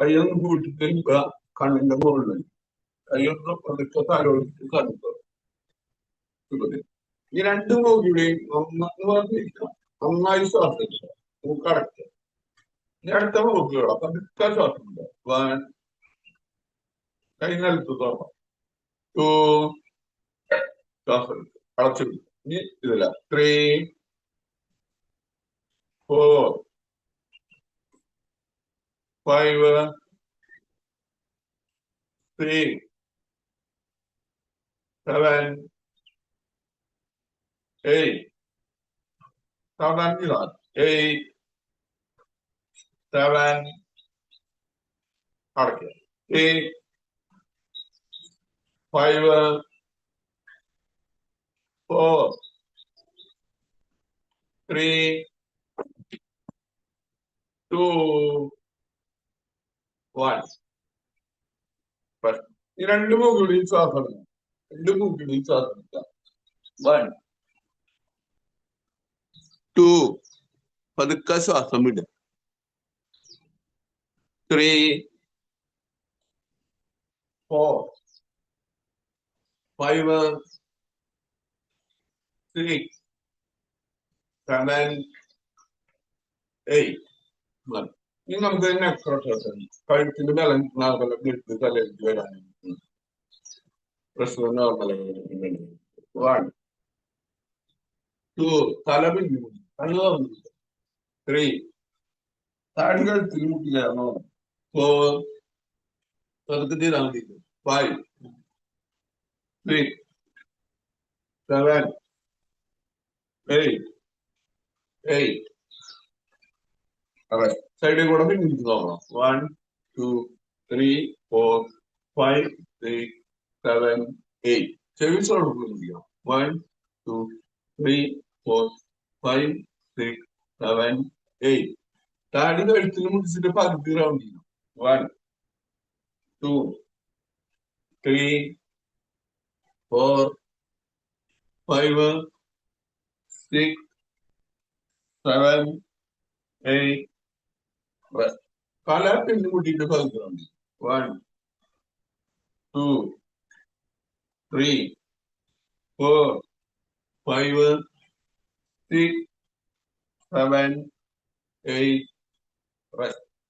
കൈയൊന്ന് കൂട്ടിട്ട് കണ്ണിന്റെ മുകളിൽ കൈയൊന്ന് പതുക്കെ തലോടിച്ച് കണ്ടു. ഈ രണ്ട് മൂക്കിയുടെയും നന്നായി ശ്വാസിക്കുക. മൂക്കടക്കുക. ഇനി അടുത്ത മൂക്കുകൾ പതുക്കെ ശ്വാസം വൺ കൈ നിലത്ത് തുറന്നു. ടു ശ്വാസം അടച്ചിടും. ഇനി ഇതില്ല. Three four five six seven eight സാവധാനം 8 7 അടയ്ക്കുക. 8 5 4 3 2 1. ഈ രണ്ട് മൂക്കിയുടെയും ശ്വാസം എടുക്കുക. രണ്ട് മൂക്കിയുടെയും ശ്വാസം എടുക്കുക. 1 2 പതുക്കെ ശ്വാസം വിടുക. 3 4 5 6 7 8. ഇനി നമുക്ക് തന്നെ എക്സർസൈസ് കഴുത്തിന്റെ ബാലൻസ് ബ്ലഡ് തലയിലേക്ക് വരാനും പ്രഷർ നോർമലായി. 1 2 തല പിന്നി കണ്ണു തുറന്നു. 3 താടി കഴുത്തിൽ മുട്ടിക്കാരണോ. 4 പതുക്കെ ചെയ്താൽ മതി. 5 6 7 8 8. അതെ സൈഡിൽ കൂടെ പിന്നിട്ട് നോക്കണം. 1 2 3 4 5 6 7 8. ചെവി ചോദിക്കണം. 1 2 3 4 5 6 7 8. താടി കഴുത്തിൽ മുടിച്ചിട്ട് പകുതി റൗണ്ട് ചെയ്യണം. 1 2 3 4 5 6 7 8. തല പിന്നി മുട്ടിയിട്ട് പകുതി റൗണ്ട് ചെയ്യും. 1 2 3 4 5 6 7 8.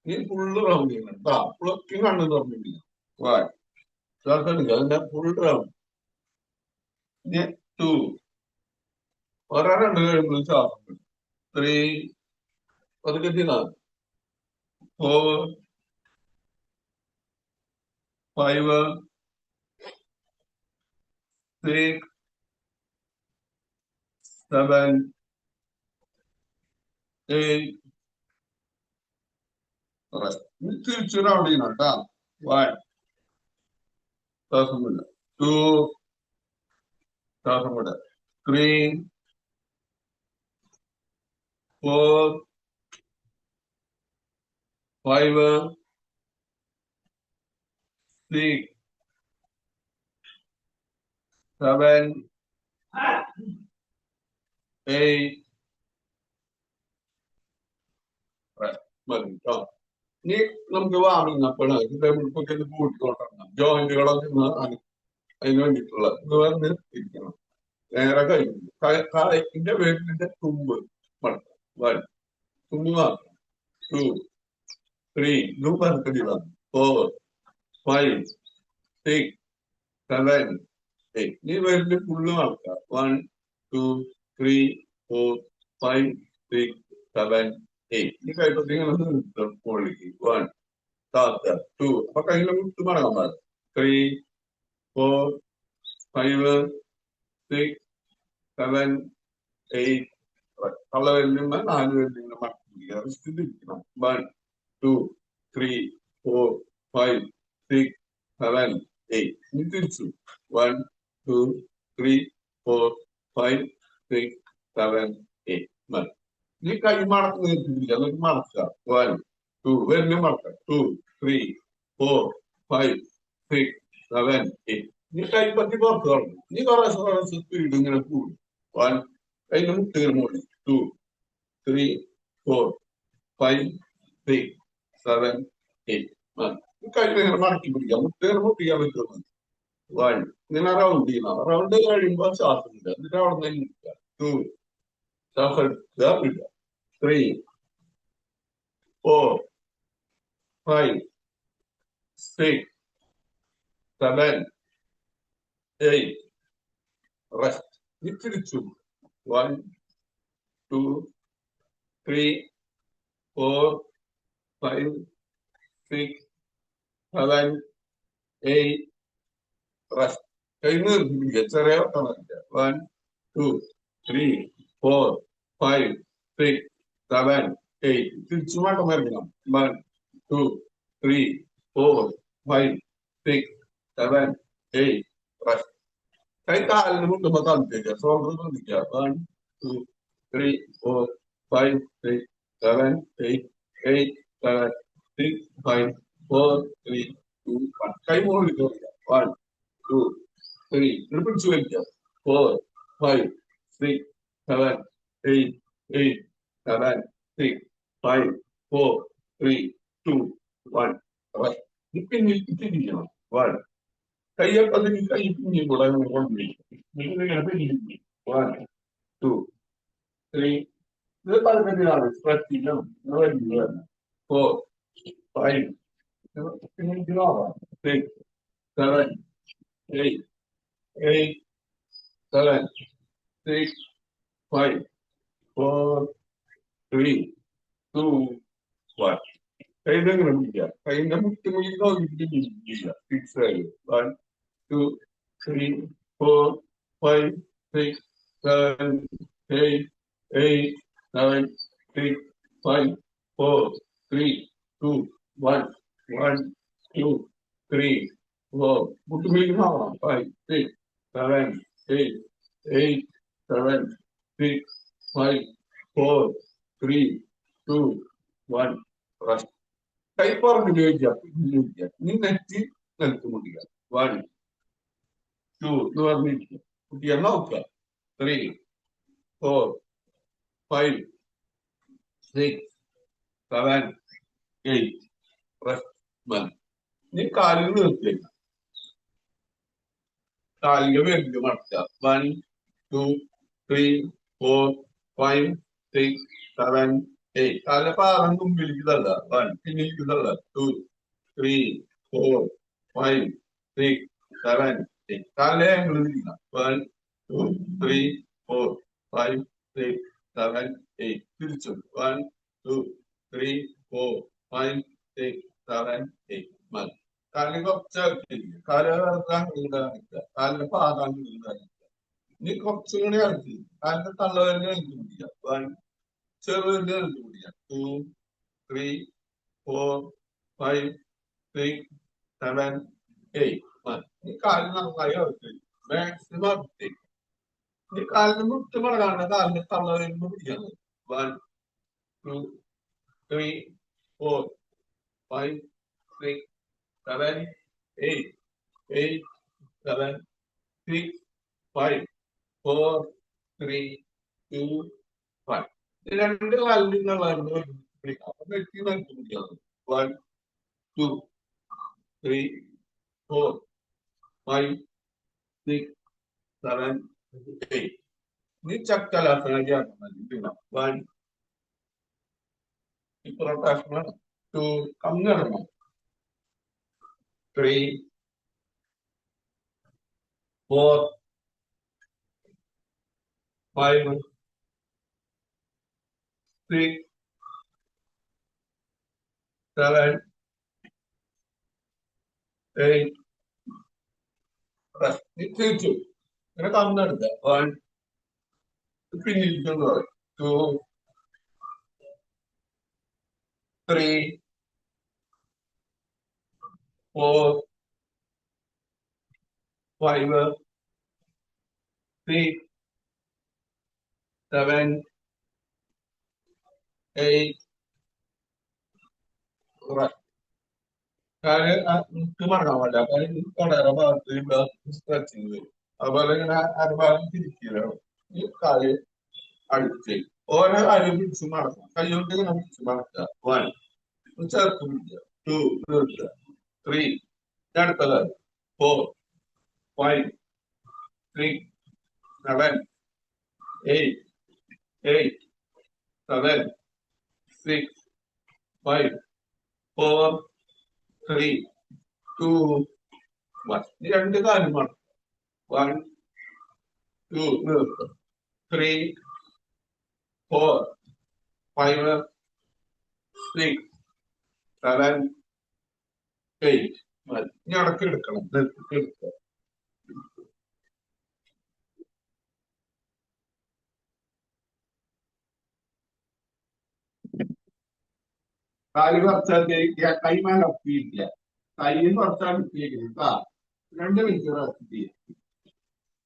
നീ ഫുള്ള് റൗണ്ട് ചെയ്യണം കേട്ടോ. പുളക്കി കണ്ണു തുറന്നിട്ടില്ല. ശ്വാസം എടുക്കുക. അതിന്റെ ഫുൾ റൗണ്ട്. 2 ഓരോ രണ്ട് കഴിയുമ്പോൾ ശ്വാസം വിടും. 3 പതുക്കെ ചെയ്താൽ 4 5 6 7 8. തിരിച്ചു റൗണ്ട് ചെയ്യണം കേട്ടാ. 1 ശ്വാസം വിടുക. 2 ശ്വാസം വിടുക. 3 4 5 6 7 8. മതി കേട്ടോ. ഇനി നമുക്ക് വാമിങ്ങപ്പാണ് ഇതൊക്കെ കൂട്ടിക്കൊണ്ടിരണം. ജോയിന്റുകളൊക്കെ അതിന് വേണ്ടിയിട്ടുള്ള ഇത് വന്ന് ഇരിക്കണം. നേരെ കഴിക്കുന്നു. കായത്തിന്റെ വേരിന്റെ തുമ്പ് മടക്കാം. 1 തുമ്പ് മാത്രം. 2 3 ഇതും പരക്കടിയാണ്. 4 5 6 7 8. ഈ വേരിന്റെ ഫുള്ള് മടക്കാം. 1 2 3 4 5 6 7 8. ഈ കൈപ്പത്തി ഇങ്ങനെ മുകളിലേക്ക്. 1 2 അപ്പൊ കയ്യിലെ മുട്ട് മടങ്ങാൻ പാടില്ല. 3 4 5 6 7 8. തള്ള വരുന്ന 4 പേരിങ്ങനെ മടക്കിയിരിക്കണം. 1 2 3 4 5 6 7 8. ഇനി തിരിച്ചു. 1 2 3 4 5 6 7 8. മതി. ഈ കൈ മടക്ക് നിർത്തിപ്പിടിക്കുക. എന്നിട്ട് മടക്കുക. 1 2 വരുന്ന മടക്കുക. 2 3 4 5 6 7 8. നീ കൈപ്പത്തി പുറത്ത് കളഞ്ഞു. നീ കുറേശ്ശെ സ്പീഡ് ഇങ്ങനെ കൂടും. 1 കൈന്റെ മുട്ടുകൾ മൂടി. 2 3 4 5 6 7 8. കൈ മടക്കി പിടിക്കാം. മുട്ടേറെ പൊട്ടിക്കാൻ പറ്റുന്നത്. വൺ. ഇങ്ങനെ റൗണ്ട് ചെയ്യണം. റൗണ്ട് കഴിയുമ്പോൾ ശ്വാസം ഇടുക. എന്നിട്ട് അവിടെ നിന്ന് ഇരിക്കുക. ടു. ശ്വാസം എടുക്കുക, വിടുക. Three, four, five, six, seven, eight. Rest. ഇനി തിരിച്ചു. One, two, three, four, five, six, seven, eight. Rest. കൈ നിർത്തിപ്പിടിക്കുക. ചെറിയ വട്ടം വരയ്ക്കുക. One, two, three, four, five, six, seven, eight. തിരിച്ചു വട്ടം വരയ്ക്കണം. One, two, three, four, five, six, seven, eight. Rest. കൈ കാലിന് മുട്ടുമ്പോ തണുപ്പിക്കുക. ഷോൾഡർ ശ്രദ്ധിക്കുക. One, two, three, four, five, six, seven, eight, eight, seven, six, five, four, three, two, one. കൈ മുകളിൽ കയറുക. One, two, three. പിടിച്ചു വലിക്കുക. Four, five, six, seven, eight, eight, seven, six, five, four, three, two, one. പിന്നിൽ തിരിക്കണം. One. കയ്യപ്പതിന് കൈ പിന്നെയും കൂടെ കൊണ്ടുപോയി. One, two, three. ഇത് പതിനഞ്ചാണ്. സ്ട്രെച്ചിങ്ങും four, five, six, seven, eight, eight, seven, six, five, four, three, two, one. കൈതെങ്ങനെ പിടിക്കുക. കൈന്റെ മുട്ടുമുള്ളിൽ നോക്കിയിട്ട് സിക്സ് ആയി. One, two, three, four, five, six, seven, eight, eight, seven, six, five, four, three, two, one. One, two, three, four. മുട്ടുമുള്ളിൽ നോക്കണം. Five, six, seven, eight, eight, seven, six, five, four, three, two, one. Rest. കൈ പറഞ്ഞ് ഉപയോഗിക്കുക. നീ നെറ്റി നിലത്ത് മുട്ടിക്കുക. One, to എന്ന് പറഞ്ഞിരിക്കുക. കുട്ടിയെ നോക്കുക. Three, four, five, six, seven, eight. Rest. One. നീ കാലിൽ നിർത്തിയേക്കാം. കാലിന്റെ പേരിൽ മടക്കുക. One, two, three, four, five, six, seven, eight. കാലിന്റെ പാറം മുമ്പിലേക്ക് തള്ള. വൺ. പിന്നിലേക്ക് തള്ള. Two, three, four, five, six, seven, eight. കാലിലെ ആംഗിൾ തിരിക്കണം. One, two, three, four, five, six, seven, eight. തിരിച്ചു. One, two, three, four, five, six, seven, eight. മതി. കാലിന് കുറച്ച് ഇറക്കിയിരിക്കുക. കാല് കാണിക്കുക. കാലിന്റെ പാദം കാണിക്കുക. ഇനി കുറച്ചും കൂടി ഇറക്കി. കാലിന്റെ തള്ളവരെ ഇറക്കി പിടിക്കുക. വൺ. ചെറുതിന്റെ ഇറക്കി പിടിക്കുക. Two, three, four, five, six, seven, eight. മതി. ഈ കാലിന് നന്നായി ഇറക്കി. മാക്സിമം ഇറക്കി. ഈ കാലിന് മുട്ട് മടങ്ങാണ്ട് കാലിന്റെ തള്ളവരെ പിടിക്കാൻ. One, two, three, four, five, six, seven, eight, eight, seven, six, five, four, three, two, one. രണ്ട് കാലിൽ നിന്നുള്ള പിടിക്കാം. അപ്പൊ നെറ്റി നിലത്ത് പിടിക്കാം. One, two, three, four, five, six, seven, eight. നീ ചക്കലാസന. വൺ. ഇപ്രൊട്ടാഷണൽ. ടു. കമ്മിടണം. Three, four, five, six, seven, eight. തിരിച്ചു. ഇങ്ങനെ കന്നെടുക്കുക. വൺ. പിന്നിരിക്കുന്നു. Two, three, four, five, six, seven, eight. മുട്ട് മടങ്ങാൻ പാടില്ല. കാര്യം തുടര ഭാഗത്ത് സ്ട്രെച്ചിങ് വരും. അതുപോലെ ഇങ്ങനെ അരഭാഗം തിരിക്കുക. ഈ കാല് അടിച്ച് ഓരോ കാര്യം പിടിച്ച് മടക്കാം. കൈ കൊണ്ട് ഇങ്ങനെ പിടിച്ച് മടക്കുക. വൺ. ചേർത്ത് പിടിക്കുക. 2, 3, അടുത്തത് 4, 5, 6, 7, 8, 8, 7, 6, 5, 4, 3, 2, 1. ഈ രണ്ട് കാര്യമാണ്. 1, 2, 3, 4, 5, 6, 7, 8. ഇനി അടക്കി എടുക്കണം. എടുക്കുക. കാല് കുറച്ചാൽ കൈമാൻ ഒപ്പിയിട്ടില്ല. കൈയും കുറച്ചാൽ കിട്ടിയിരിക്കുന്നു. 2 മിനിറ്റ് റെസ്റ്റ് ചെയ്യാം.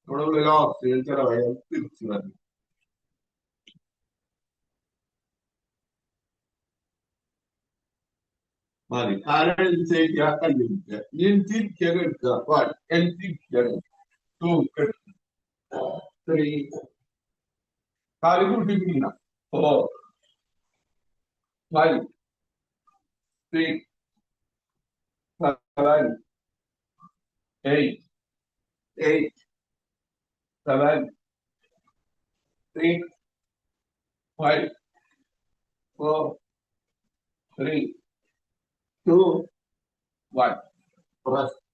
നമ്മുടെ ഉള്ളിൽ ഓക്സിജൻ ചെലവായാൽ തിരിച്ചു വരണം. മതി. കാലെഴുതിച്ചേക്കുക, കയ്യെടുക്കുക. തിരിക്കാൻ എടുക്കുക. തിരിക്കണം. 2, 3, കാല് കൂട്ടി പിടിക്കണം. 4, 5, 6, 7, 8, 8, 7, 6, 5, 4, 3, 2, 1.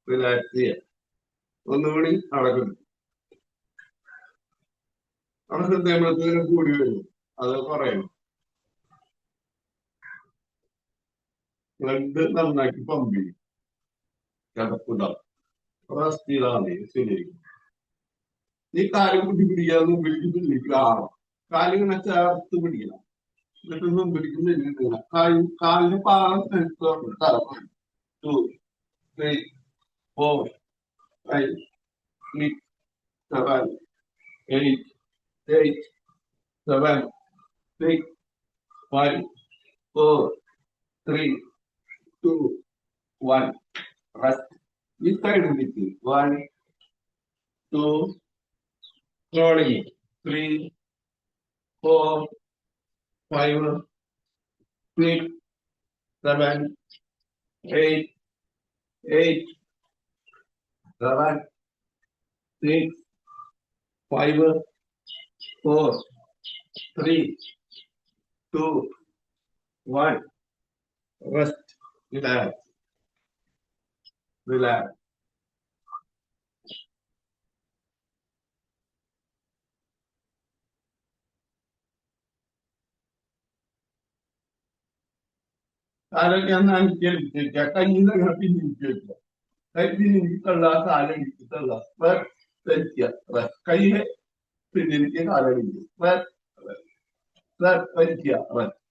റിലാക്സ് ചെയ്യാം. ഒന്നുകൂടി നടക്കുന്നു. അവിടെ ഹൃദയത്തിന് കൂടി വരും. അത് പറയണം. ബ്ലഡ് നന്നാക്കി പമ്പ് ചെയ്യും. കിടപ്പുണ്ടാവും. റെസ്റ്റ് ചെയ്താണ് ശരിയായിരിക്കും. ഈ കാല് കൂട്ടി പിടിക്കാതെ മുമ്പിലേക്ക് പിടിക്കണം. കാലിങ്ങനെ ചേർത്ത് പിടിക്കണം. എന്നിട്ട് മുമ്പിലേക്ക് പിടിക്കണം. കാലിന് പാകം തലമാണ്. 2, 3, 4, 5, 6, 7, 8, 8, 7, 6, 5, 4, 3, 2, 1. Rest. ഈ സൈഡിലേക്ക് 1, 2, slowly 3, 4, 5, 6, 7, 8, 8, 7, 6, 5, 4, 3, 2, 1. Rest. Relax. Relax. ഞാൻ കേൾപ്പിച്ച കയ്യിൽ അങ്ങനെ പിന്നിരിക്കുക. കൈ പിന്നിരിക്കള്ള, കാലടിക്കത്തള്ള. കൈയെ പിന്നിരിക്കുക, കാലടിക്കുക. വലിക്കുക.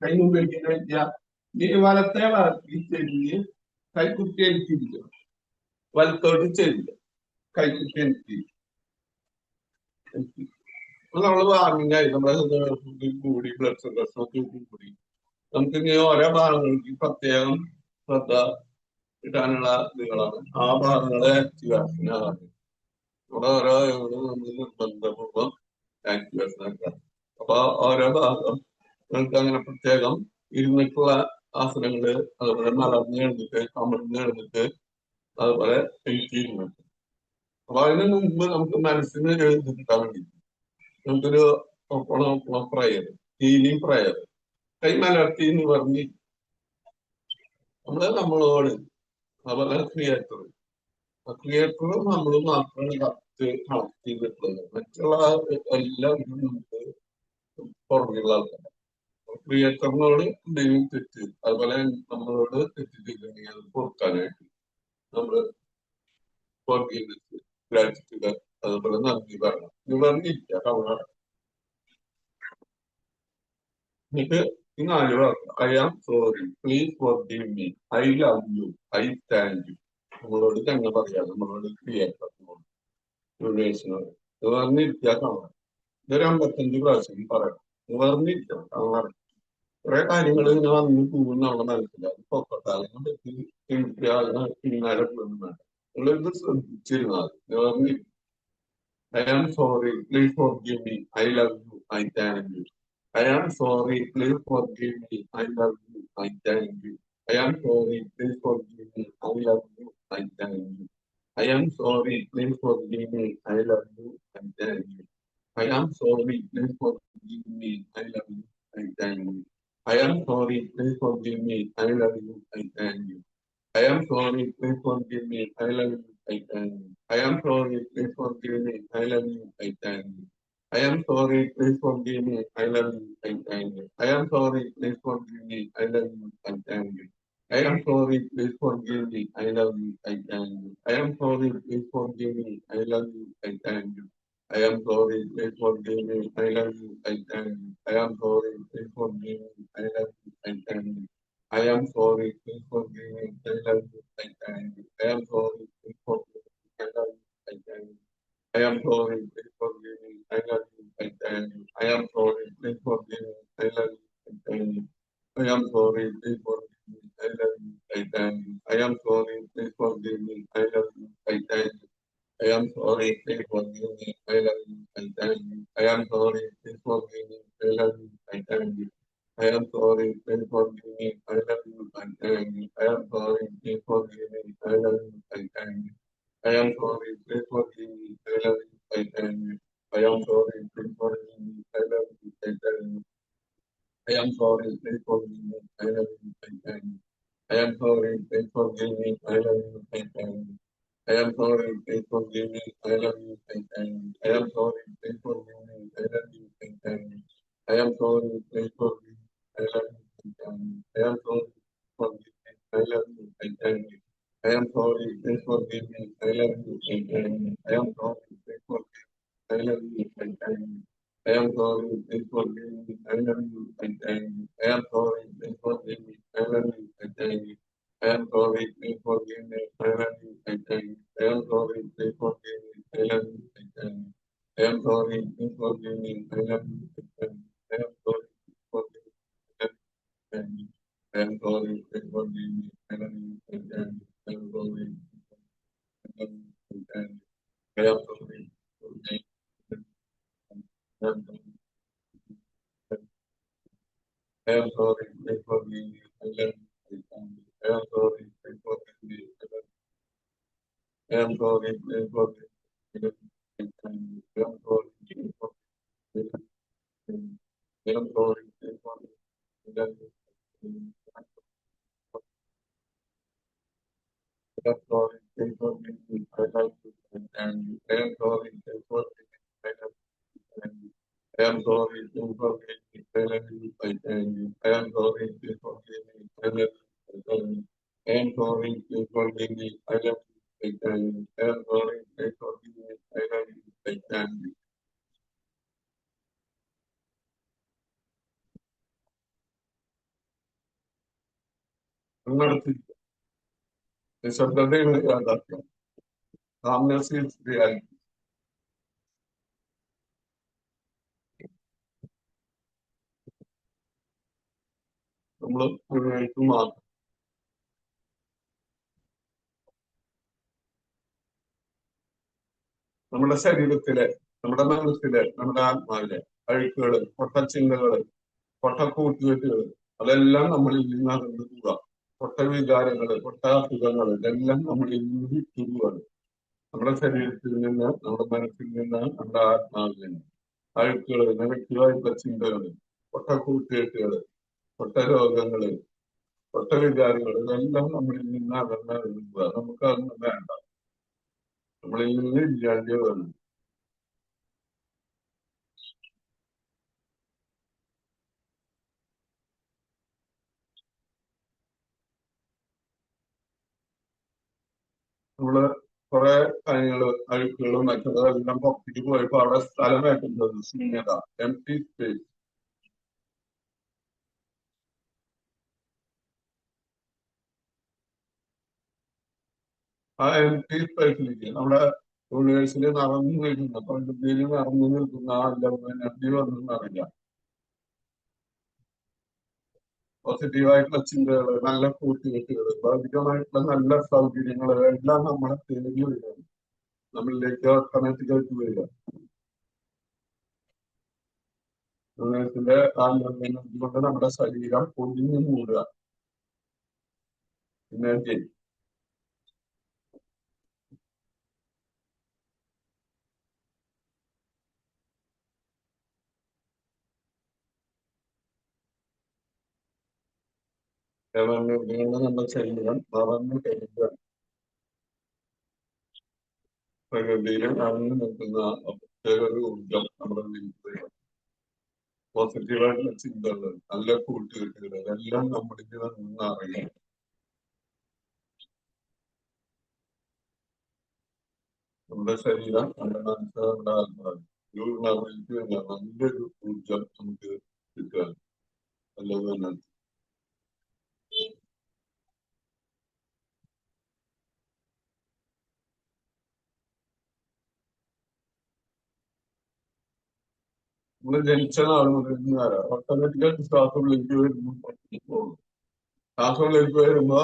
കൈ മുമ്പിരിക്കുന്ന വലിക്കുക. ഈ വലത്തെ വളർത്തി ചെരിഞ്ഞ് കൈക്കുട്ടി എനിക്കിരിക്കണം. വലത്തോട്ട് ചെരിഞ്ഞ് കൈക്കുട്ടി എനിക്ക് നമ്മള് വാങ്ങിങ്ങായി നമ്മുടെ കൂടി ബ്ലഡ് സർക്കുലേഷൻ കൂടി നമുക്ക് ഇനി ഓരോ ഭാഗങ്ങൾക്ക് പ്രത്യേകം ശ്രദ്ധ കിട്ടാനുള്ള ഇതുകളാണ്. ആ ഭാഗങ്ങളെ ആക്ടിവേഷൻ ആകാൻ ഇവിടെ ഓരോ നമ്മൾ നിർബന്ധപൂർവ്വം ആക്ടിവേഷൻ ആക്കുക. അപ്പൊ ഓരോ ഭാഗം നമുക്ക് അങ്ങനെ പ്രത്യേകം ഇരുന്നിട്ടുള്ള ആസനങ്ങള്, അതുപോലെ മലർന്ന് എഴുന്നിട്ട്, അമർന്ന് എഴുന്നിട്ട്, അതുപോലെ ഇരുന്നിട്ട്. അപ്പൊ അതിന് മുമ്പ് നമുക്ക് മനസ്സിന് എഴുതിട്ടാൻ വേണ്ടി നമുക്കൊരു പ്രയർ, ഹീലിംഗ് പ്രയർ. കൈ മലർത്തി എന്ന് പറഞ്ഞ് നമ്മളോട്, അതുപോലെ ക്രിയേറ്റർ നമ്മൾ മാത്രമാണ് കണക്ട് ചെയ്തിട്ടുള്ളത്. മറ്റുള്ള എല്ലാവരും നമുക്ക് പുറമെയുള്ള ആൾക്കാരാണ്. ക്രിയേറ്ററിനോട് എന്തെങ്കിലും തെറ്റ്, അതുപോലെ നമ്മളോട് തെറ്റ് ചെയ്തിട്ടുണ്ടെങ്കിൽ അത് പൊറുക്കാനായിട്ട് നമ്മള് ഗ്രാറ്റിറ്റ്യൂഡ്, അതുപോലെ നന്ദി പറയണം. ഇത് പറഞ്ഞിരിക്കുക കവണ. എന്നിട്ട് ഈ 4 വാക്ക്: I am sorry, please forgive me, I love you, I thank you. നമ്മളോട് തന്നെ പറയാം, നമ്മളോട് ക്രിയേറ്ററിനോട്, യൂണിവേഴ്സിനോട്. ഇത് പറഞ്ഞിരിക്കുക കവണ. ഇതൊരു 55 പ്രാവശ്യം പറയണം. ഇത് പറഞ്ഞിരിക്കണം കവണ. കുറെ കാര്യങ്ങൾ ഇങ്ങനെ വന്ന് പോകുന്ന നമ്മുടെ മനസ്സിലാവും. പൊക്കത്താലും പറ്റി പിന്നാലെ പോകുന്നു വേണ്ട. നിങ്ങളിത് ശ്രദ്ധിച്ചിരുന്നാൽ I am sorry, please forgive me, I love you, I thank you. I am sorry, please forgive me, I love you, I thank you. I am sorry, please forgive me. I love you. I thank you. I am sorry, please forgive me. I love you. I thank you. I am sorry, please forgive me. I love you. I thank you. I am sorry, please forgive me. I love you. I thank you. I am sorry, please forgive me. I love you. I thank you. I am sorry, please forgive me. I love you. I thank you. I am sorry, please forgive me. I love you. I thank you. I am sorry, please forgive me. I love you. I thank you. I am sorry, please forgive me. I love you. I thank you. I am sorry, please forgive me. I love you. I thank you. I am sorry, please forgive me. I love you. I thank you. I am sorry, please forgive me. I love you. I thank you. I am sorry, please forgive me. I love you. I thank you. I am sorry, please forgive me. I love you. I thank you. I am sorry, please forgive me. I love you. I thank you. I am sorry, please forgive me. I love you. I thank you. I am sorry, please forgive me. I love you. I thank you. I am sorry, please forgive me. I love you. I thank you. I am sorry, please forgive me. I love you. I thank you. I am sorry, please forgive me. I love you. I thank you. I am sorry, please forgive me. I love you. I thank you. I am sorry, please forgive me. I love you. I thank you. I am sorry, please forgive me. I love you. I thank you. I am sorry, please forgive me. I love you. I thank you. I am sorry, please forgive me. I love you. I thank you. I am sorry, please forgive me. I love you. I thank you. I am sorry, please forgive me. I love you. I thank you. I am sorry, please forgive me. I love you. I thank you. I am sorry, please forgive me. I love you. I thank you. I am sorry, forgive me. I love you. I thank you. I am sorry, please forgive me. I love you. I thank you. I am sorry, please forgive me. I love you. I thank you. I am sorry, please forgive me. I love you. I thank you. I am sorry, please forgive me. I love you. I thank you. I am sorry, please forgive me. I love you. I thank you. I am sorry, please forgive me. I love you. I thank you. I am sorry, please forgive me. I love you. I thank you. I am sorry, please forgive me. I thank you. I am sorry, please forgive me. I love you. I thank you. I am sorry, I love you. I thank you. I am sorry, forgive me. I am sorry. I am sorry, please forgive me. I love you. I am sorry, please forgive me. I am sorry, please forgive me. I am sorry, please forgive me. I am sorry, please forgive me. I am sorry, please forgive me. I love you. And I am sorry, please forgive me. I love you. I am sorry, please forgive me. I love you. I thank you. I am sorry, please forgive me. I love you. I thank you. I am sorry, please forgive me. I love you. I thank you. I am sorry, please forgive me. I love you. I thank you. നിങ്ങളുടെ നിശബ്ദതയുടെ യാഥാർത്ഥ്യം. Calmness is reality. നമ്മൾ മുഴുവനായിട്ടും മാറും. നമ്മുടെ ശരീരത്തിലെ, നമ്മുടെ മനസ്സിലെ, നമ്മുടെ ആത്മാവിലെ അഴുക്കുകള്, പൊട്ടച്ചിന്തകള്, പൊട്ടക്കൂട്ടുകെട്ടുകള് അതെല്ലാം നമ്മളിൽ നിന്ന് അകന്നു പോവുക. പൊട്ട വികാരങ്ങള്, പൊട്ട അസുഖങ്ങള് ഇതെല്ലാം നമ്മളിൽ നിന്ന് വിട്ടുപോവാണ്. നമ്മുടെ ശരീരത്തിൽ നിന്ന്, നമ്മുടെ മനസ്സിൽ നിന്ന്, നമ്മുടെ ആത്മാവിൽ നിന്ന് അഴുക്കുകള്, നെഗറ്റീവായിട്ടുള്ള ചിന്തകള്, പൊട്ട കൂട്ടുകെട്ടുകള്, പൊട്ട രോഗങ്ങള്, പൊട്ട വികാരങ്ങള് ഇതെല്ലാം നമ്മളിൽ നിന്ന് അകന്നു പോവുക. നമുക്ക് അതൊന്നും വേണ്ട. നമ്മളിൽ നിന്ന് ഇല്ലാതെ വേണം. നമ്മള് കുറെ കാര്യങ്ങള് അഴുക്കുകളും മറ്റുള്ളതും എല്ലാം പുറത്തേക്ക് പോയപ്പോ അവിടെ സ്ഥലം വേണ്ടത് ശൂന്യത, എം ടി സ്പേസ്. ആ എം ടി സ്പേസിലേക്ക് നമ്മുടെ യൂണിവേഴ്സിൽ നടന്നു നിൽക്കുന്ന പ്രകൃതിയിൽ നടന്നു നിൽക്കുന്ന ആ എനർജി വന്നെന്ന് അറിയാം. പോസിറ്റീവായിട്ടുള്ള ചിന്തകള്, നല്ല കൂട്ടുകെട്ടുകള്, ഭൗതികമായിട്ടുള്ള നല്ല സൗകര്യങ്ങള് എല്ലാം നമ്മളെ തേടി വരികയാണ്. നമ്മളിലേക്ക് ഓട്ടോമാറ്റിക്കായിട്ട് വരിക. യൂണിവേഴ്സിന്റെ ആ എനർജി കൊണ്ട് നമ്മുടെ ശരീരം പൊതിഞ്ഞു മൂടുക. Imagine. 7 നമ്മൾ ശരീരം വളർന്നു കഴിയുക പ്രകൃതിയിലും അറിഞ്ഞു നിൽക്കുന്ന പ്രത്യേക ഒരു ഊർജം നമ്മുടെ ജീവിതത്തിൽ പോസിറ്റീവായിട്ടുള്ള ചിന്തകൾ നല്ല കൂട്ടുകെട്ടുകൾ അതെല്ലാം നമ്മളിൽ നിന്ന് അറിയാം. നമ്മുടെ ശരീരം നമ്മുടെ മനസ്സ് നമ്മുടെ ആത്മാവ് ഒരു നല്ലൊരു ഊർജം നമുക്ക് കിട്ടുക നല്ലത് തന്നെ. നമ്മൾ ജനിച്ച നാൾ മുതൽ ഓട്ടോമാറ്റിക്കൽ ശ്വാസങ്ങളിലേക്ക് വരുമ്പോൾ ശ്വാസങ്ങളിലേക്ക് വരുമ്പോ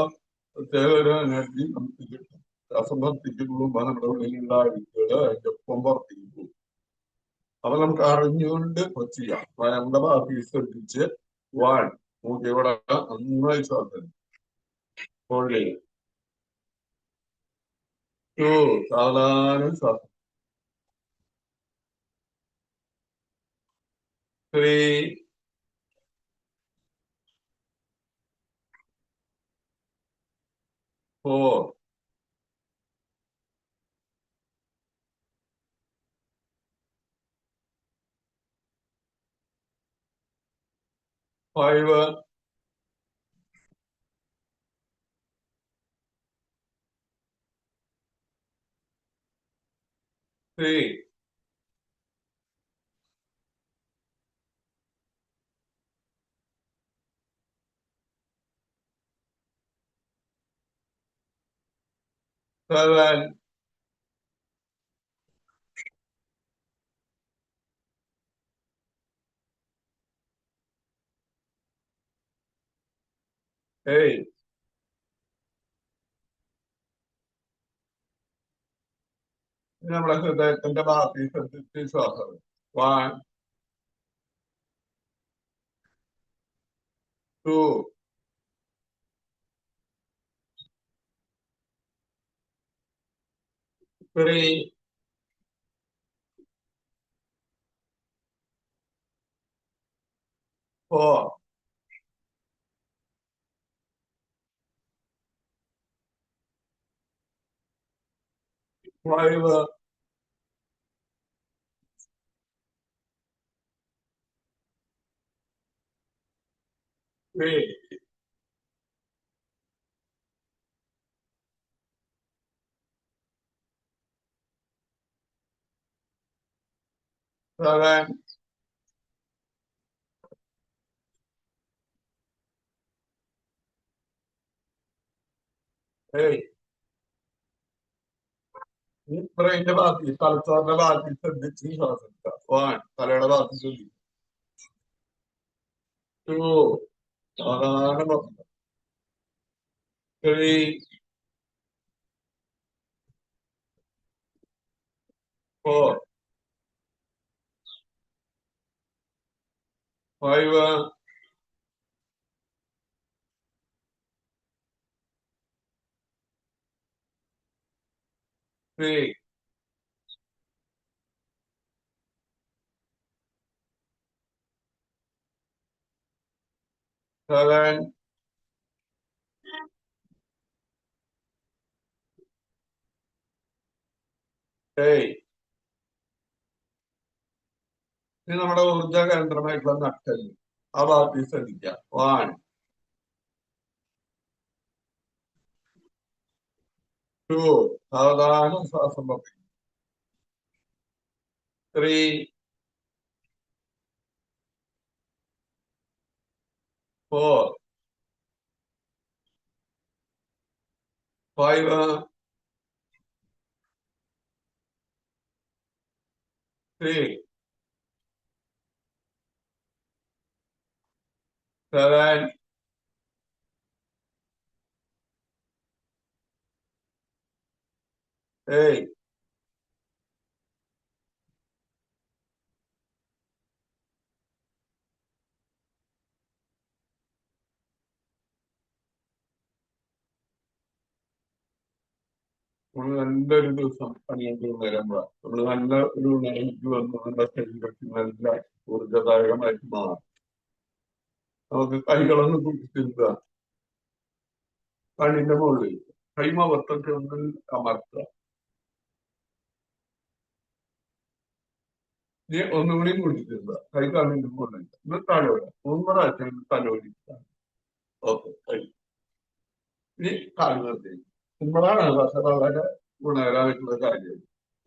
പ്രത്യേക ഒരു എനർജി നമുക്ക് കിട്ടും. ശ്വാസം പുറത്തേക്ക് പോകുമ്പോൾ നമ്മുടെ ഉള്ളിലുള്ള അഴുക്കുകള് അതിന്റെ ഒപ്പം പുറത്തേക്ക് പോകും. അപ്പൊ നമുക്ക് അറിഞ്ഞുകൊണ്ട് ചെയ്യാം. നമ്മുടെ ഭാഗത്ത് ശ്രദ്ധിച്ച് വൺ മൂക്കിവിടെ നന്നായി ശ്വാസം ഹോൾഡ് ചെയ്യും. ടു സാവധാനം ശ്വാസം. Three four five three seven eight നമ്മുടെ ഹൃദയത്തിന്റെ ഭാഗത്ത് ശ്രദ്ധിച്ച് ശ്വാസം. One two three four five three seven eight. ബ്രെയിന്റെ ഭാഗത്ത് തലച്ചോറിന്റെ ഭാഗത്ത് ശ്രദ്ധിച്ച് ശ്വാസം എടുക്കുക. വൺ തലയുടെ ഭാഗത്ത് ശ്രദ്ധിക്കുക. ടു സാധാരണ. Three four five three seven eight. ഇത് നമ്മുടെ ഊർജ കേന്ദ്രമായിട്ടുള്ള നട്ടല് ആ ഭാഗത്ത് ശ്രദ്ധിക്കുക. വൺ ടു സാവധാനം ശ്വാസം പുറത്തേക്ക്. Three four five three seven eight. നമ്മള് നല്ലൊരു ദിവസം പണിയെങ്കിൽ വരുമ്പോ നമ്മള് നല്ല ഒരു നിലയ്ക്ക് വന്ന് നമ്മുടെ ശരീരത്തിൽ നല്ല ഊർജദായകമായിട്ട് മാറും. നമുക്ക് കൈകളൊന്ന് കുടിച്ചിരുത്തുക, കണ്ണിന്റെ മുകളിൽ കൈമവർത്തത്തെ ഒന്ന് അമർത്തുക. നീ ഒന്നുകൂടി കുടിച്ചിരുത്തുക, കൈ കണ്ണിന്റെ മുകളിൽ ഇത് തലോടുക, 3 പ്രാവശ്യം തലോടിക്കുക. ഓക്കെ, ഇനി കാല് നിർത്തി. സിമ്പിളാണ്, പക്ഷെ വളരെ ഗുണകരമായിട്ടുള്ള കാര്യം.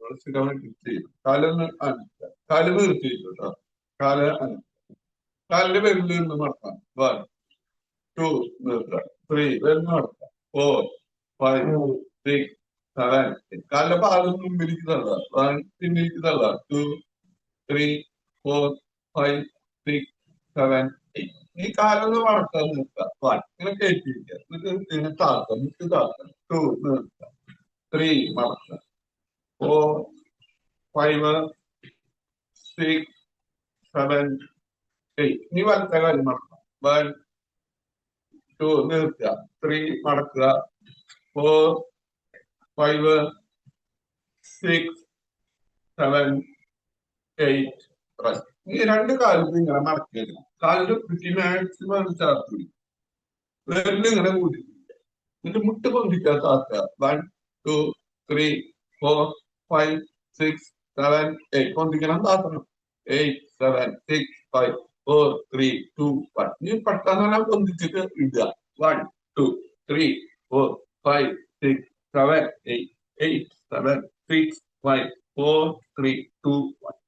നമ്മൾ സ്ഥിരമായിട്ട് ചെയ്യും. കാലൊന്ന് അനക്കുക, കാല് നിർത്തിയിട്ട് കേട്ടോ, കാല് അനക്കുക, കാലിന്റെ വിരലിൽ നിന്ന് നടക്കാം. 1, 2 നിർത്തുക, 3 വിരലിൽ നടക്കുക, 4, 5, 6, 7, 8. കാലിന്റെ പാദം മുമ്പിലേക്ക് തള്ളുക, 1 പിന്നിലേക്ക് തള്ളുക, 2, 3, 4, 5, 6, 7, 8. ഈ കാലൊന്ന് വളർത്താൻ നിർത്തുക, 1 ഇങ്ങനെ കയറ്റിയിരിക്കുക, എന്നിട്ട് ഇതിനെ താഴ്ത്തുക, മുട്ട് താഴ്ത്തുക, 2 നിർത്തുക, 3 മടക്കുക, 4, 5, 6, 7, 8. ഇനി വലത്തെ കാര്യം മടക്കുക, 1, 2 നിർത്തുക, 3 മടക്കുക, 4, 5, 6, 7, 8. ഈ 2 കാലത്ത് ഇങ്ങനെ മടക്കിയത് കാലിന്റെ കുറ്റി മാക്സിമം ചേർത്ത് വിരലിൽ ഇങ്ങനെ കൂട്ടി എന്നിട്ട് മുട്ട് പൊന്തിക്കാത്ത ആക്കുക. 1, 2, 3, 4, 5, 6, 7, 8. പൊന്തിക്കണം, താത്തണം. 8, 7, 6, 5, 4, 3, 2, 1. ഇനി പെട്ടെന്ന് പൊന്തിച്ചിട്ട് ഇടുക. 1, 2, 3, 4, 5, 6, 7, 8. 8, 7, 6, 5, 4, 3, 2, 1.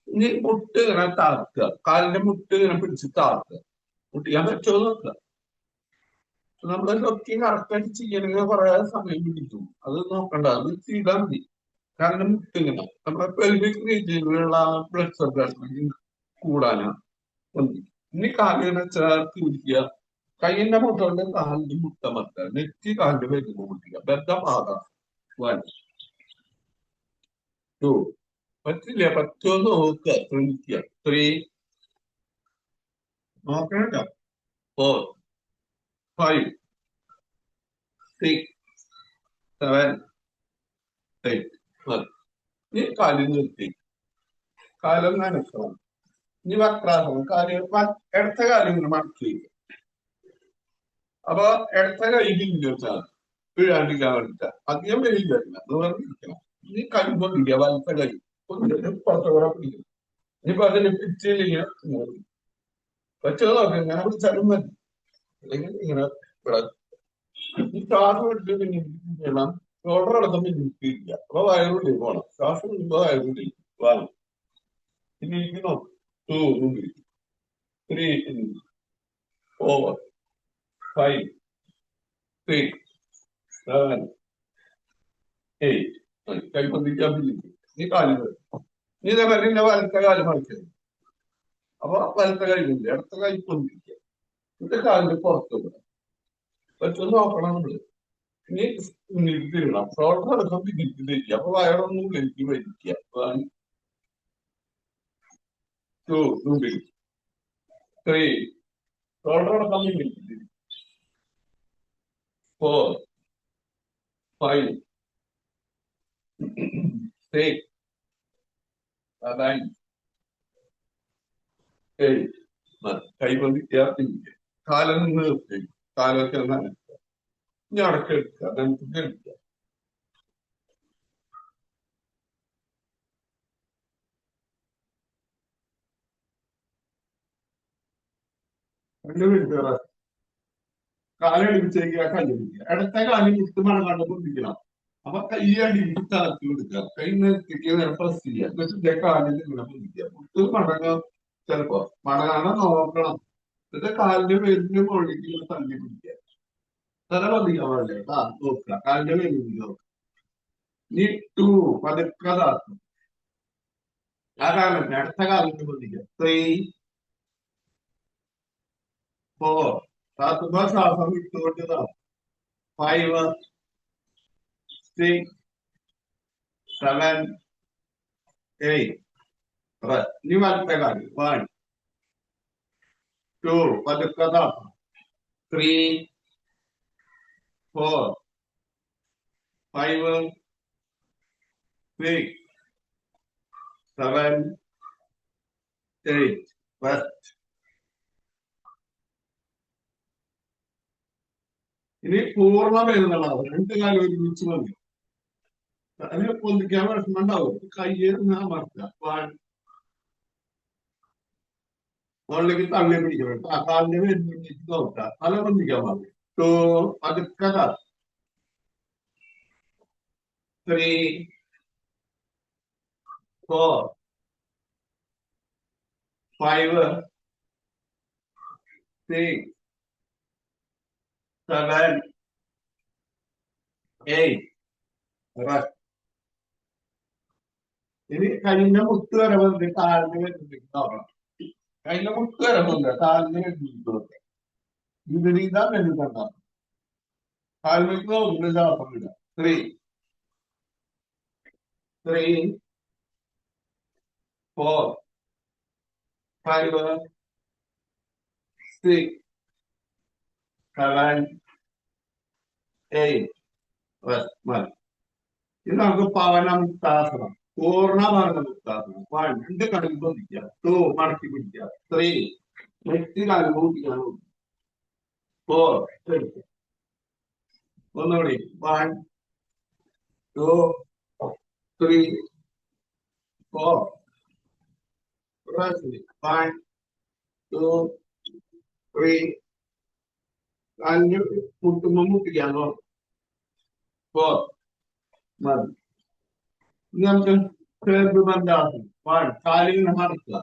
ഇനി മുട്ട് ഇങ്ങനെ താഴ്ത്തുക, കാലിന്റെ മുട്ട് ഇങ്ങനെ പിടിച്ച് താഴ്ത്തുക. മുട്ടിക്കാൻ പറ്റുമോ നോക്കുക. നമ്മള് ഒക്കെ കറക്റ്റായിട്ട് ചെയ്യണമെങ്കിൽ കുറെ സമയം പിടിക്കും. അത് നോക്കണ്ട, അത് ചെയ്താൽ മതി. കാരണം മുട്ടിങ്ങനെ നമ്മുടെ പെൽവിക് റീജിയനിലുള്ള ബ്ലഡ് സർക്കുലേഷൻ കൂടാനാ. ഇനി കാലിനെ ചേർത്ത് പിടിക്കുക, കൈയിന്റെ മുട്ടോണ്ട് കാലിന്റെ മുട്ട മർത്തുക, നെറ്റി കാലിന്റെ വരുമ്പോ മുട്ടിക്കുക. ബദ്ധപാത 1, 2. പറ്റില്ല, പറ്റുമോ നോക്കുക, ശ്രമിക്കുക. 3 നോക്കണ, 4, 5, 6, 7, 8. ഈ കാലിൽ നിർത്തി കാലം നനക്കണം. ഇനി വക്രാസനം, ഇടത്ത കാലം ഇങ്ങനെ മടക്കി വയ്ക്കുക. അപ്പൊ ഇടത്ത കൈ പിന്നിച്ചാൽ വീഴാണ്ടിരിക്കാൻ വേണ്ടിട്ട് അധികം വെളിയിൽ വരില്ല, നിവർന്നിരിക്കണം. ഇനി കൈ പൊന്തിക്കുക, വലത്ത കൈ പുറത്തുകൂടെ പിടിക്കണം. ഇനിയിപ്പോ അതിന് പിച്ചിലിങ്ങനെ പറ്റുക നോക്കുക, ഇങ്ങനെ പിടിച്ചാലും മതി, അല്ലെങ്കിൽ ഇങ്ങനെ ഈ ശ്വാസം എടുത്ത് പിന്നെ ചെയ്യണം. ഷോൾഡർ അടക്കം പിന്നിരിക്കുക, അപ്പൊ വയറുള്ളിൽ പോകണം. ശ്വാസം വിടുമ്പോ വയറുള്ളിൽ വേണം. ഇനി ഇരിക്കണോ, 2, 3, 4, 5, 6, 7, 8. കൈ പൊന്തിക്കാൻ പിന്നിരിക്കും. നീ കാലം വരും. നീ ഇതേപോലെ എന്നെ വലത്തെ കാലം മറിക്കരുത്. അപ്പൊ വലത്തെ കൈയില്ല, അടുത്ത കൈ പൊന്തിക്കുക, എന്നിട്ട് കാലിന്റെ പുറത്ത് വിടാം. പറ്റും നോക്കണം നമ്മള്. ഇനി പിന്നിലേക്ക് തിരിയണം, ഷോൾഡർ അടക്കം പിന്നിലേക്ക് തിരിക്കുക, അപ്പൊ വയറൊന്നും ഉള്ളിലേക്ക് വലിക്കുക. 1, 2, 3, ഷോൾഡർ അടക്കം പിന്നിലേക്ക് തിരിക്കുക. 4, 5, 6, 7, 8. കൈ പൊന്തിക്കുക, പിന്നിക്കുക, കാലൊന്ന് നിർത്തി, കാലൊക്കെ നനക്കുക. ഇനി അടക്കെടുക്കുക, നനക്ക് എടുക്കുക. കാലടിപ്പിച്ചേക്കുക, കല്ലുപിടിക്കുക. ഇടത്ത കാലിൽ മുട്ട് മണക്കാണ്ട് പൊന്തിക്കണം. അപ്പൊ കൈ അടിയിൽ താഴ്ത്തി കൊടുക്കുക, കൈ നിർത്തിക്ക് പ്രസ് ചെയ്യുക, എന്നിട്ട് കാലിൽ ഇങ്ങനെ പൊന്തിക്കുക. മുട്ട് മടങ്ങ ചിലപ്പോ മടങ്ങാതെ നോക്കണം. എന്നിട്ട് കാലിന്റെ പേരിന്റെ മുകളിലേക്ക് ഇങ്ങനെ തള്ളി പിടിക്കുക. തല പൊന്തിക്കാൻ പാടില്ല കേട്ടാ, നോക്കുക കാലിന്റെ പേരിൽ നോക്കുക. ഇനി 2 പതുക്കെ താത്തും. ആ കാലം അടുത്ത കാലിന് പൊന്തിക്കുക. 3, 4. താത്തുമ്പോ ശ്വാസം വിട്ടുകൊണ്ട് താത്തും. 5, 6, 7, 8. ഇനി വലത്തെ കാലം. 1, 2 പതുക്കെ താത്തും. 3, 4, 5, 6, 7, 8. Rest. ഇനി പൂർണ്ണം എഴുന്നള്ളാവും. രണ്ട് കാലം ഒരുമിച്ച് മതി. അതിനെ പൊന്തിക്കാൻ വിഷമം ഉണ്ടാവും. കയ്യേന്ന് അമർത്തുക. മുകളിലേക്ക് തള്ളി പിടിക്കണം. കാലിന്റെ വേദനയ്ക്ക് നോക്കുക. തല പൊന്തിക്കാൻ മതി. 2, പതുക്കെ 3, 4, 5, 6, 7, 8. Rest. ഇനി കയ്യിന്റെ മുട്ട് വരെ വന്നിട്ട് കാലിന്റെ വേദനയ്ക്ക് നോക്കണം. കയ്യിന്റെ മുട്ട് വരെ വന്നിട്ട് കാലിന്റെ വേദനയ്ക്ക് നോക്കുക. വിപരീത മെനുണ്ടാകും. കാലിലേക്ക് നോക്കുന്ന ശ്വാസം വിടുക. 3, 4, 5, 6, 7, 8. മതി. ഇത് നമുക്ക് പവന മുക്താസനം, പൂർണ്ണമാർഗ മുക്താസനം. 1, 2 കടൽ പൊതിക്കുക. 2, മടക്കി പിടിക്കുക. 3, 8 കാലം കൂട്ടിക്കാൻ നോക്കുക. 4, എടുക്കുക. ഒന്നുകൂടി. 1, 2, 3, 4. 1, 2, 3. കാലിന് മുട്ടുമ്പോ മുട്ടിക്കാൻ നോക്കാം. 4. മതി. ഇനി നമുക്ക് ബന്ധാസനം. 1, കാലിൽ മടക്കുക.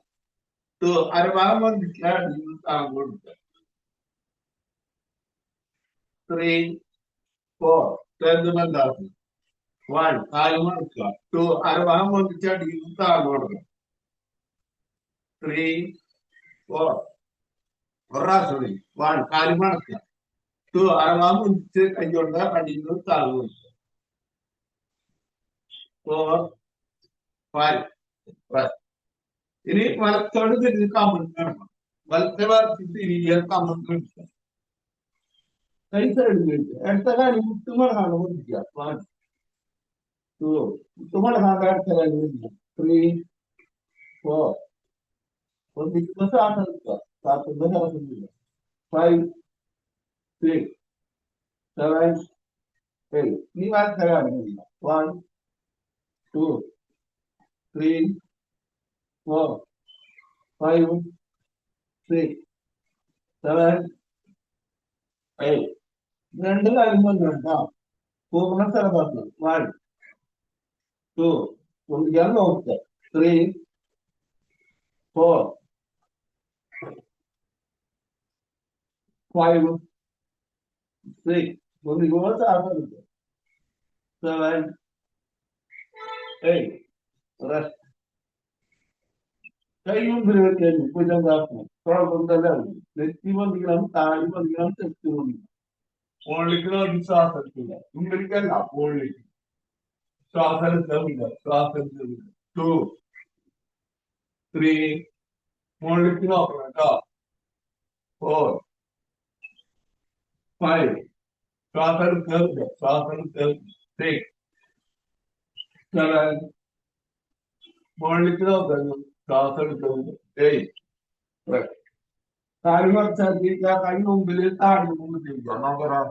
2, അരഭാഗം ബന്ധിക്കുക. താങ്ങ് കൊടുക്കുക. 3, 4, ബന്ധാസനം. 1, കാലിൽ മടക്കുക. 2, അരഭാഗം ബന്ധിച്ച് അടിയിൽ താങ്ങ് കൊടുക്കുക. 3, 4. ഒരാസോടി. 1, കാലിൽ മടക്കുക. 2, അരഭാഗം ബന്ധിച്ച് കൈകൊണ്ട് അടിയിൽ താങ്ങ് കൊടുക്കുക. 4, 5. ഇനി വലത്തോട് തിരിഞ്ഞ് കമന്റ് നടക്കണം. വലത്തെ ഭാഗത്ത് തിരികെ കമന്റ് എടുക്കുക. കൈ സൈഡിൽ വെക്കുക. അടുത്ത കാര്യം മുട്ടുമടങ്ങാണ് പൊതിക്കുക. 1, 2. മുട്ടുമടങ്ങാണ്ട് അടുത്ത കാര്യം പൊതിക്കുക. 3, 4. പൊതിക്കുമ്പോ ശ്വാസം എടുക്കുക. ശ്വാസത്തിന്റെ ശ്വാസം എടുക്കുക. 5, 6, 7, 8. ഈ വലത്തെ കാര്യം പൊതിക്കുക. 1, 2, 3, 4, 5, 6, 7, 8. രണ്ട് കാര്യം പൊതിക്കുക. പൂർണ്ണ സ്ഥലമാക്കുക. 1, 2. പൊതിക്കാൻ നോക്കുക. 3, 4, 5, 6. പൊതിക്കുമ്പോൾ ശ്വാസം എടുക്കുക. 7, 8. Rest. കൈ മുമ്പിൽ വെക്കുന്നു. ഭുജംഗാസനം. കുഴപ്പമെല്ലാം നെറ്റി പൊന്തിക്കണം, താഴി പൊന്തിക്കണം, തെറ്റ് പൊന്തിക്കണം. മുകളിലേക്ക് നോക്കി ശ്വാസം എടുക്കില്ല. മുമ്പിലേക്കല്ല, മുകളിലേക്ക് ശ്വാസം എടുക്കില്ല. ശ്വാസം എടുക്കില്ല. 2, 3. മുകളിലേക്ക് നോക്കണം കേട്ടോ. 4, 5. ശ്വാസം എടുക്കില്ല. ശ്വാസം എടുക്കില്ല. 6, 7. മുകളിലേക്ക് നോക്കണം. ശ്വാസം എടുക്കുന്നത്. 8. താഴെ കുറച്ചാക്കിയിട്ട് കൈ മുമ്പിൽ താഴെ മുമ്പ് തിരിക്കുക. നോക്കാം.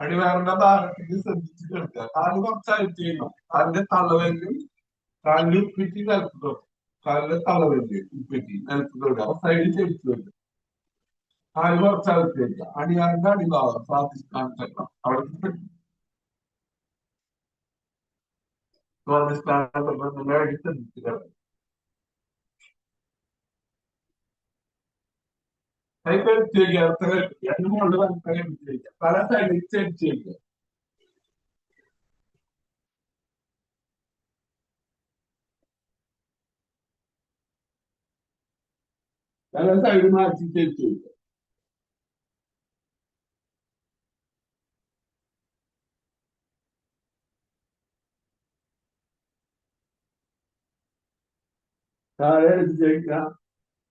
അടിവയറിന്റെ ഭാഗത്തേക്ക് ശ്രദ്ധിച്ച് കിടക്കുക. കാല് കുറച്ചായിട്ട് ചെയ്യണം. കാലിന്റെ തള്ളവരിൽ കാലിൽ ഉപ്പിറ്റി നിലത്ത്. കാലിന്റെ തള്ളവരിൽ ഉപ്പിറ്റി നിലത്ത് തൊടുക. സൈഡിൽ ചെടിച്ചു വരിക. കാല് കുറച്ചായിട്ട് വരിക. അടിയാറിന്റെ അടിഭാഗം സ്വാധിഷ്ഠാനം അവിടെ സ്വാധിഷ്ഠാനം അടിച്ചെടുത്ത് കിടക്കുക. കൈപ്പെടുത്തി വയ്ക്കുക. അത്ര രണ്ട് മുകളിൽ കൈപ്പെടുത്തി വയ്ക്കുക. പല സൈഡിൽ ചെടിച്ചു വയ്ക്കുക. പല സൈഡ് മാറ്റി ചെടിച്ചു വയ്ക്കുക. താഴെ എടുത്ത് വയ്ക്കുക.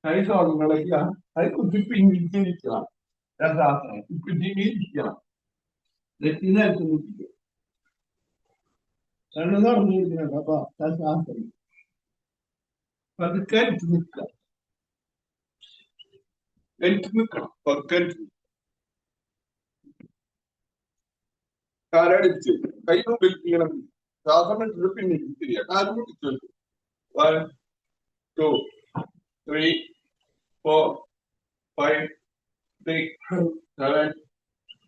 കൈ സ്വർണ്ണ അത് കുത്തി പിന്നിരിക്കണം. രണ്ടാസനം കുത്തി ഇരിക്കണം. നെറ്റിനകത്ത് കുത്തിക്കുക. കണ്ണ് നടന്നിരിക്കുന്നത് അപ്പൊ പതുക്കെ എനിക്ക് നിൽക്കാം, എനിക്ക് നിൽക്കണം, പതുക്കെ എനിക്ക് കാലടിച്ച് കൈ മുമ്പിൽ ഇങ്ങനെ ശ്വാസം എടുത്തിട്ട് പിന്നെ തിരിയാ കാല് മുട്ടിച്ചു 1 2 3 4 5 6 7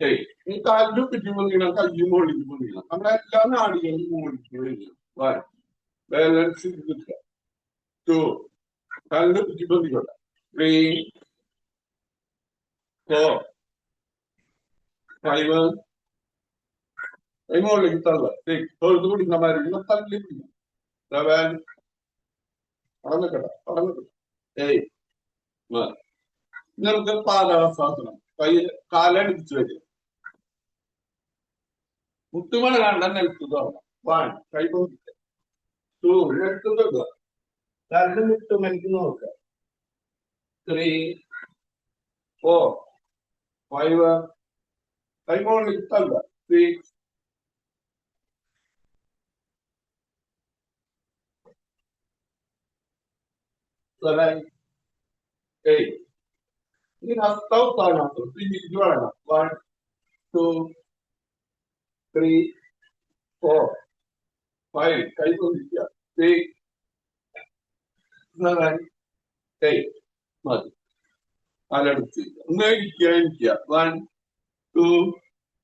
8 ഈ കാലിന് പിടിക്കുമ്പോൾ ഇങ്ങനെ കയ്യും മോളിക്കുമ്പോൾ ഇങ്ങനെ നമ്മുടെ എല്ലാ നാടികളും മോളിക്കുമ്പോൾ ബാലൻസ് കിട്ടുക 2 കാലിന് പിടിക്കുമ്പോൾ ഇങ്ങനെ 3 4 5 മോളിലേക്ക് തള്ള 6 തൊഴുത് പിടിക്കുന്ന മാതിരി ഇങ്ങനെ തള്ളി പിടിക്കും 7 പറഞ്ഞിക്കട്ടെ 8 നമുക്ക് പാദാസാസനം കൈ കാലടിച്ചു വരിക മുട്ടുമണ കണ്ട നിൽക്കുക 1 കൈ നോക്കുക 2 നിൽക്കുക രണ്ട് മുട്ടുമണിക്ക് നോക്കുക 3 4 5 കൈ മുകളിലേക്ക് തള്ളുക 6 7 8 ഇനി ഹസ്തവസ്ഥാനം പിന്നിലേക്ക് വളരണം 1 2 3 4 5 കൈ കൊണ്ടിരിക്കുക 6 7 8 മതി കാലടിച്ച് ഒന്ന് ഇരിക്കുക 1 2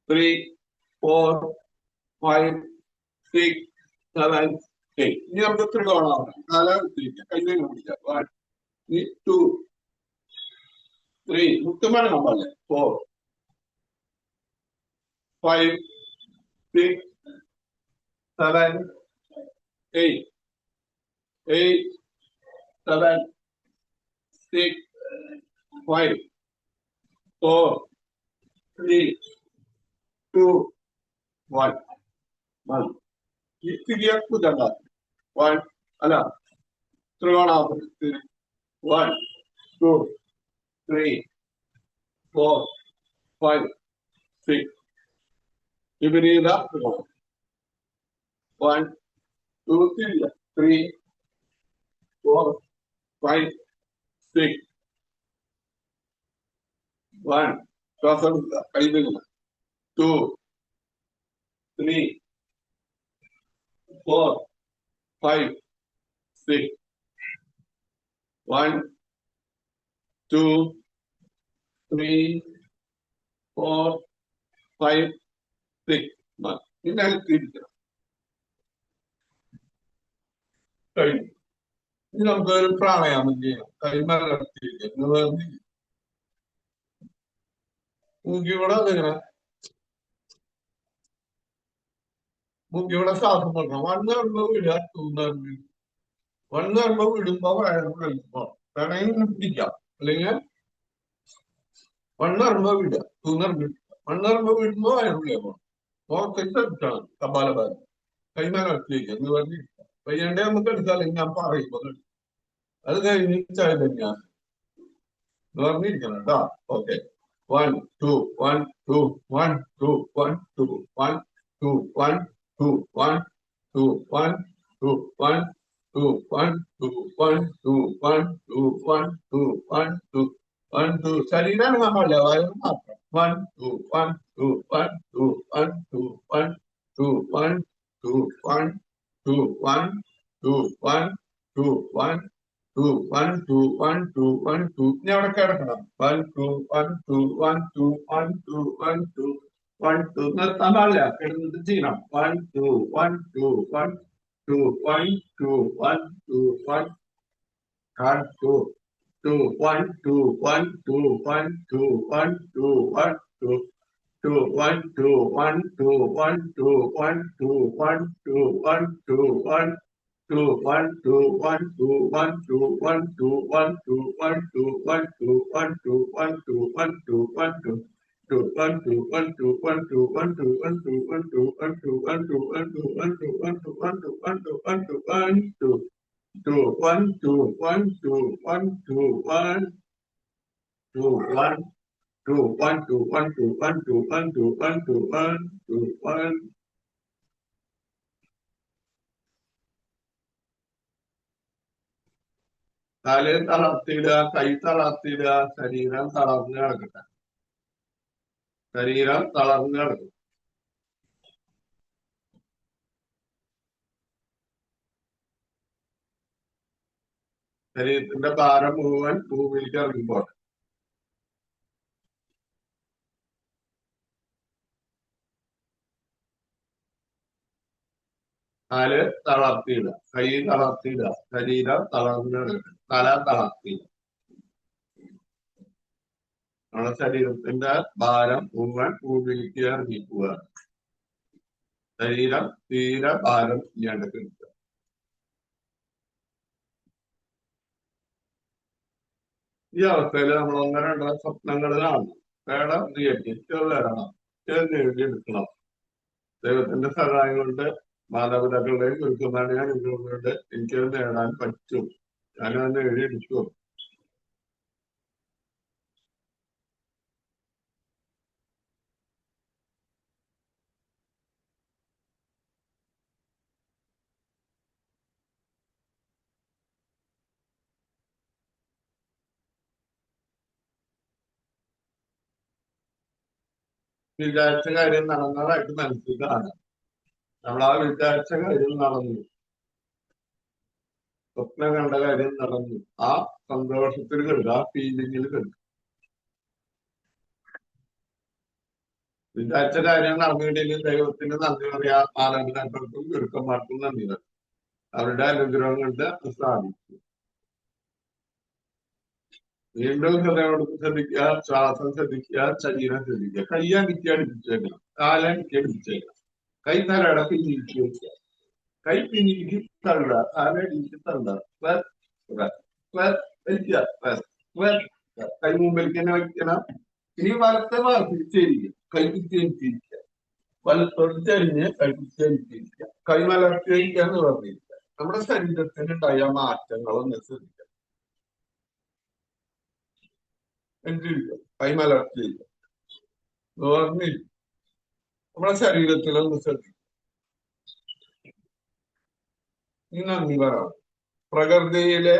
3 4 5 6 7 8 ഇനി നമുക്ക് ത്രികോണം കാലടിച്ചിരിക്കുക കൈ പിടിക്കുക 1 2 3 മുട്ടുമണ നമ്മളെ 4 5 6 7 8 8 7 6 5 4 3 2 1 1 ഈ തിരിയാക്കുതല്ല 1 അല്ല ത്രികോണാകൃതി 1 2 3 4 5 6 വിപരീത ത്രികോണം 1 2 3 4 5 6 1 ശ്വാസം എടുക്കുക കൈ നിൽക്കുക 2 3 4 5 6 1 2 3 4 5 6 പിന്നെ തിരിക്കണം കഴിഞ്ഞു. ഇനി നമുക്ക് ഒരു പ്രാണായാമം ചെയ്യാം. കൈമലർത്തിയിരിക്കുക മൂക്കിവിടെ ഇങ്ങനെ മൂക്കിവിടെ ശ്വാസം കൊടുക്കണം. 1 പറയുമ്പോൾ വിടുക 2 പറയുമ്പോൾ 1 പറയുമ്പോൾ വിടുമ്പോ വയറ് കഴിക്കുമ്പോ വേണമെങ്കിൽ പിടിക്കാം, അല്ലെങ്കിൽ 1 പറയുമ്പോ വിടുക 2 പറയുമ്പോൾ 1 പറയുമ്പോ വിടുമ്പോ വയറുള്ളിയാ പോകണം. പുറത്തേക്ക് എടുക്കണം കപാലഭാരം കൈമലർത്തിയിരിക്കുക എന്ന് പറഞ്ഞിരിക്കുക. പയ്യണ്ടേ നമുക്ക് എടുക്കാം, അല്ലെങ്കിൽ ഞാൻ പറയുമ്പോ അത് കഴിഞ്ഞ് ചൈതന്യാസം എന്ന് പറഞ്ഞിരിക്കണം കേട്ടോ. ഓക്കെ 1 2 1 2 1 2 1 2 1 2 1 2 1 2 1 2 1 2 1 2 1 2 1 2 1 2 1 2 1 2 ശരീരമാണ് നമ്മളെ വയറ് മാത്രം 1 2 1 2 1 2 1 2 1 2 1 2 1 2 1 2 1 2 1 2 1 2 1 2 1 2 ഇനി അവിടെ കിടക്കണം 1 2 1 2 1 2 1 2 1 2 1 2 നിർത്താൻ പാടില്ല, കിടന്നിട്ട് ചെയ്യണം 1 2 1 2 1 2 1 2 1 2 1 2 2 1 2 1 2 1 2 1 2 1 2 2 1 2 1 2 1 2 1 2 1 2 1 2 1 2 1 2 1 2 1 2 1 2 1 2 1 2 1 2 1 2 1 2 1 2 1 2 2 1 2 1 2 1 2 1 2 1 2 1 2 1 2 1 2 1 2 1 2 1 2 1 2 1 2 1 2 1 2 2 1 2 1 2 1 2 1 2 1 2 1 2 1 2 1 2 1 2 1 2 1 2 1 കാല് തളർത്തിയിടുക, കൈ തളർത്തിയിടുക, ശരീരം തളർന്ന് കിടക്കട്ടെ. ശരീരം തളർന്ന് കിടക്കും. ശരീരത്തിന്റെ ഭാരം മുഴുവൻ ഭൂമിയിലേക്ക് ഇറങ്ങുമ്പോൾ കാല് തളർത്തിയിടുക, കൈ തളർത്തിയിടുക, ശരീരം തളർന്ന് കിടക്കുക, തല തളർത്തിയിടുക. നമ്മുടെ ശരീരത്തിന്റെ ഭാരം മുഴുവൻ ഭൂമിയിലേക്ക് ഇറങ്ങിക്കുക. ശരീരം തീരെ ഭാരം ഇല്ലാണ്ട് കിട്ടുക. ഈ അവസ്ഥയിൽ നമ്മൾ ഒന്നോ രണ്ടോ സ്വപ്നങ്ങൾ കാണണം. വേണം റിയലിറ്റി വരണം, എഴുതിയെടുക്കണം. ദൈവത്തിന്റെ സഹായം കൊണ്ട് മാതാപിതാക്കളുടെയും ഗുരുക്കന്മാരുടെയും അനുഗ്രഹം കൊണ്ട് എനിക്കത് നേടാൻ പറ്റും. ഞാനത് എഴുതിയെടുക്കും. വിചാരിച്ച കാര്യം നടന്നതായിട്ട് മനസ്സിൽ കാണാം. നമ്മൾ ആ വിചാരിച്ച കാര്യം നടന്നു, സ്വപ്നം കണ്ട കാര്യം നടന്നു. ആ സന്തോഷത്തിൽ കരുതുക, ആ ഫീലിംഗിൽ കരുതുക. വിചാരിച്ച കാര്യം നടന്നില്ലെങ്കിൽ ദൈവത്തിന് നന്ദി പറയാ, മാതാപിതാക്കൾക്കും ഗുരുക്കന്മാർക്കും നന്ദി പറയാം. അവരുടെ അനുഗ്രഹം കൊണ്ട് അത് സാധിച്ചു. വീണ്ടും ഹൃദയോട് ശ്രദ്ധിക്കുക, ശ്വാസം ശ്രദ്ധിക്കുക, ശരീരം ശ്രദ്ധിക്കുക. കൈയടിക്ക് അടിപ്പിച്ചേക്കണം, കാലടിക്ക് അടിപ്പിച്ചേക്കണം. കൈ തലയുടെ പിന്നിലേക്ക് വെക്കുക, കൈ പിന്നിലേക്ക് തള്ളുക, കാലടിക്ക് തള്ളുക. കൈ മുമ്പിലേക്ക് തന്നെ വയ്ക്കണം. ഇനി വലത്തെ ഭാഗത്ത് തിരിച്ചിരിക്കുക, കൈ തിരിച്ചിരിക്കുക. വലത്തോട് ചരിഞ്ഞ് കൈ തിരിച്ചിരിക്കുക. കൈ മലർത്തിയിരിക്കുക എന്ന് പറഞ്ഞിരിക്കുക. നമ്മുടെ ശരീരത്തിനുണ്ടായ മാറ്റങ്ങളൊന്ന് ശ്രദ്ധിക്കുക. കൈ മലർത്തിയിരിക്കുക, നമ്മുടെ ശരീരത്തിലൊന്ന് ശ്രദ്ധിക്കുക. ഈ നന്ദി പറയാം. പ്രകൃതിയിലെ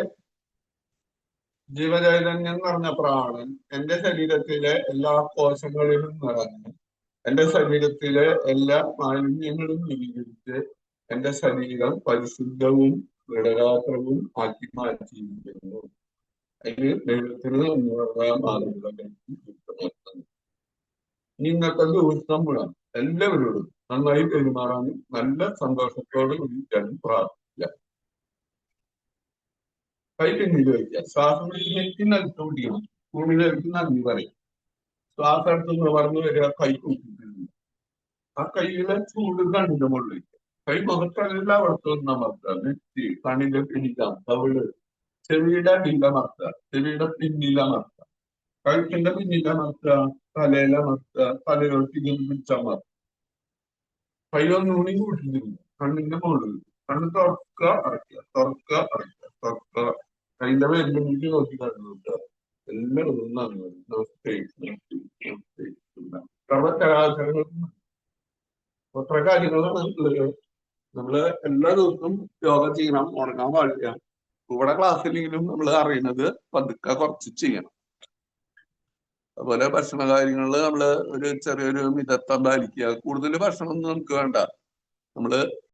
ജീവചൈതന്യം നിറഞ്ഞ പ്രാണൻ എന്റെ ശരീരത്തിലെ എല്ലാ കോശങ്ങളിലും നിറഞ്ഞ് എന്റെ ശരീരത്തിലെ എല്ലാ മാലിന്യങ്ങളും നീകരിച്ച് എന്റെ ശരീരം പരിശുദ്ധവും ദൃഢഗാത്രവും ആക്കി മാറ്റിയിരിക്കുന്നു. അതിന് ദൈവത്തിന് ഇന്നത്തെ ദിവസം മുഴുവൻ എല്ലാവരോടും നന്നായി പെരുമാറാനും നല്ല സന്തോഷത്തോട് കൂടിയിട്ടാണ് പ്രാർത്ഥിക്കുക. കൈ പിന്നിൽ വയ്ക്കുക, ശ്വാസം നെറ്റിനടുത്ത് പിടിക്കണം, ഭൂമിയിലേക്ക് നന്ദി പറയും. ശ്വാസം എടുത്ത് പറഞ്ഞു വരിക, കൈ കൂട്ടിട്ടുണ്ട്. ആ കൈയിലെ ചൂട് കണ്ണിന്റെ മുകളിൽ, കൈ മുഖത്തല്ല അവിടുത്തെ ഒന്നമർത്തുക, നെറ്റി കണ്ണിന്റെ പിടിക്കാം, തവിട് ചെവിയുടെ അടിയിലമർത്തുക, ചെവിയുടെ പിന്നിലമർത്തുക, കഴുത്തിന്റെ പിന്നിലമർത്തുക, തലയിലമർത്തുക, തലയോട്ട് പിടിച്ചമർത്തുക. കൈ ഒന്നുകൂടി കൂട്ടിയിരുന്നു കണ്ണിന്റെ മുകളിൽ. കണ്ണ് തുറക്കുക അടയ്ക്കുക, തുറക്കുക അടയ്ക്കുക, തുറക്കുക. കൈന്റെ പേരിലേക്ക് നോക്കി കണ്ടുക. എല്ലാവരും നമസ്തേ സർവചരാചരങ്ങളും എത്ര കാര്യങ്ങളാണ് നമ്മള് എല്ലാ ദിവസവും യോഗ ചെയ്യണം, ഉറങ്ങാൻ പാടില്ല. ഇവിടെ ക്ലാസ്സിലെങ്കിലും നമ്മൾ അറിയുന്നത് പതുക്കെ കുറച്ച് ചെയ്യണം. അതുപോലെ ഭക്ഷണ കാര്യങ്ങളില് നമ്മള് ഒരു ചെറിയൊരു മിതത്വം പാലിക്കുക. കൂടുതൽ ഭക്ഷണം ഒന്നും നമുക്ക് വേണ്ട. നമ്മള്